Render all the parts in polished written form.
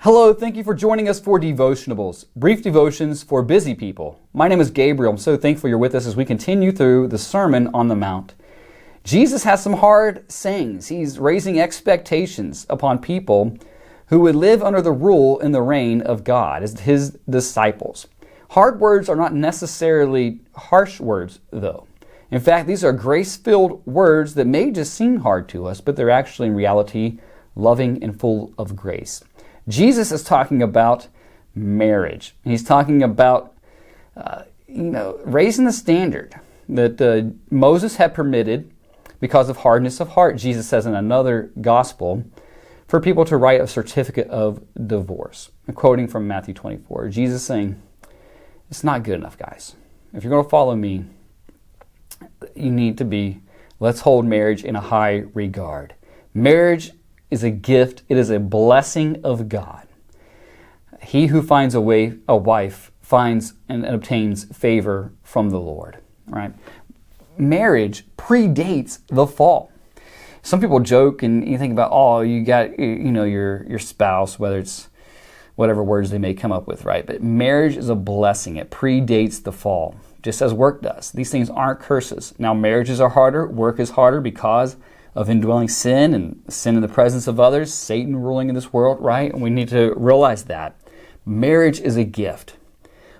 Hello, thank you for joining us for Devotionables, brief devotions for busy people. My name is Gabriel. I'm so thankful you're with us as we continue through the Sermon on the Mount. Jesus has some hard sayings. He's raising expectations upon people who would live under the rule and the reign of God as his disciples. Hard words are not necessarily harsh words, though. In fact, these are grace-filled words that may just seem hard to us, but they're actually in reality loving and full of grace. Jesus is talking about marriage. He's talking about, raising the standard that Moses had permitted because of hardness of heart, Jesus says in another gospel, for people to write a certificate of divorce. I'm quoting from Matthew 24. Jesus saying, it's not good enough, guys. If you're going to follow me, you need to let's hold marriage in a high regard. Marriage is a gift. It is a blessing of God. He who finds a wife finds and obtains favor from the Lord. Right? Marriage predates the fall. Some people joke and you think about, you got your spouse, whether it's whatever words they may come up with, right? But marriage is a blessing. It predates the fall, just as work does. These things aren't curses. Now, marriages are harder. Work is harder because of indwelling sin and sin in the presence of others, Satan ruling in this world, right? And we need to realize that. Marriage is a gift.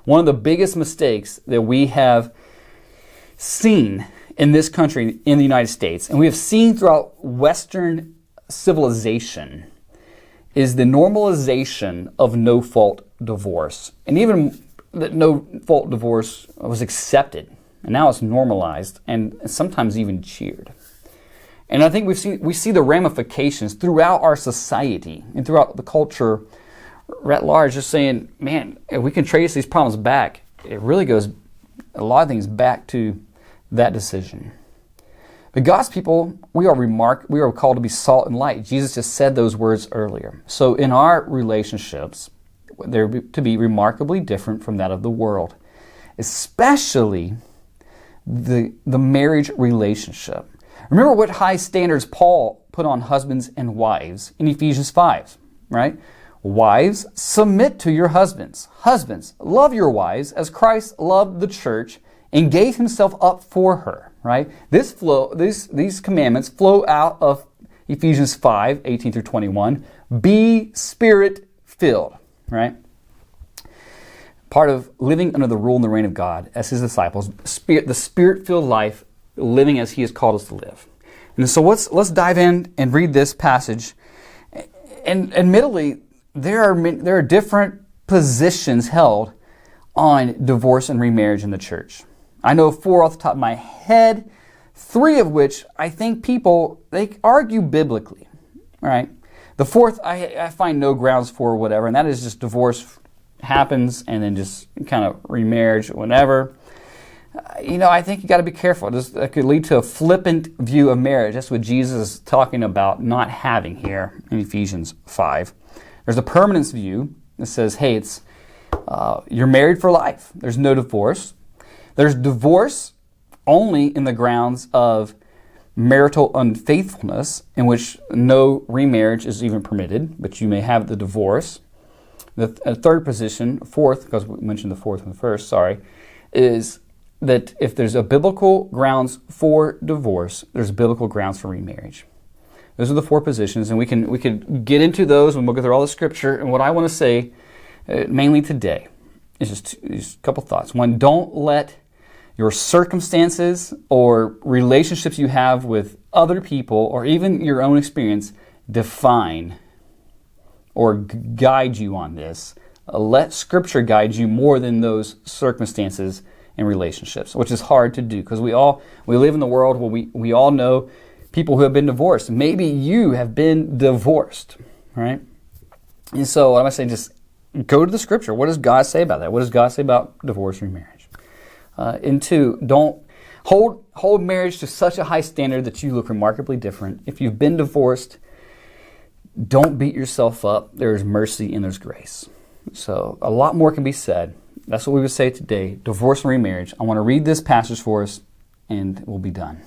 One of the biggest mistakes that we have seen in this country, in the United States, and we have seen throughout Western civilization, is the normalization of no-fault divorce. And even that no-fault divorce was accepted, and now it's normalized and sometimes even cheered. And I think we see the ramifications throughout our society and throughout the culture at large, just saying, man, if we can trace these problems back, it really goes a lot of things back to that decision. But God's people, we are called to be salt and light. Jesus just said those words earlier. So in our relationships, they're to be remarkably different from that of the world, especially the marriage relationship. Remember what high standards Paul put on husbands and wives in Ephesians 5, right? Wives, submit to your husbands. Husbands, love your wives as Christ loved the church and gave himself up for her, right? These commandments flow out of Ephesians 5, 18 through 21. Be Spirit-filled, right? Part of living under the rule and the reign of God as his disciples, the Spirit-filled life, living as he has called us to live. And so let's dive in and read this passage. And admittedly, there are different positions held on divorce and remarriage in the church. I know 4 off the top of my head, 3 of which I think they argue biblically. All right. The 4th, I find no grounds for whatever, and that is just divorce happens and then just kind of remarriage, whatever. I think you got to be careful. That could lead to a flippant view of marriage. That's what Jesus is talking about not having here in Ephesians 5. There's a permanence view that says, hey, you're married for life. There's no divorce. There's divorce only in the grounds of marital unfaithfulness, in which no remarriage is even permitted, but you may have the divorce. The third position, 4th, because we mentioned the 4th and the 1st, is that if there's a biblical grounds for divorce, there's biblical grounds for remarriage. Those are the 4 positions, and we could get into those when we'll go through all the scripture. And what I want to say, mainly today, is just a couple thoughts. One, don't let your circumstances or relationships you have with other people or even your own experience define or guide you on this. Let Scripture guide you more than those circumstances and relationships, which is hard to do because we live in the world where we all know people who have been divorced. Maybe you have been divorced, right? And so I'm saying just go to the Scripture. What does God say about that? What does God say about divorce and remarriage? And 2, don't hold marriage to such a high standard that you look remarkably different. If you've been divorced, don't beat yourself up. There's mercy and there's grace. So a lot more can be said. That's what we would say today, divorce and remarriage. I want to read this passage for us and we'll be done.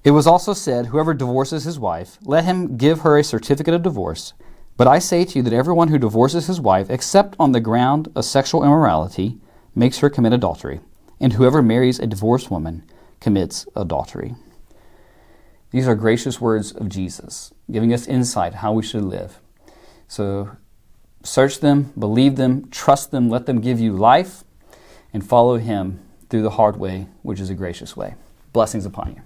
It was also said, whoever divorces his wife, let him give her a certificate of divorce. But I say to you that everyone who divorces his wife, except on the ground of sexual immorality, makes her commit adultery, and whoever marries a divorced woman commits adultery. These are gracious words of Jesus, giving us insight how we should live. So search them, believe them, trust them, let them give you life, and follow him through the hard way, which is a gracious way. Blessings upon you.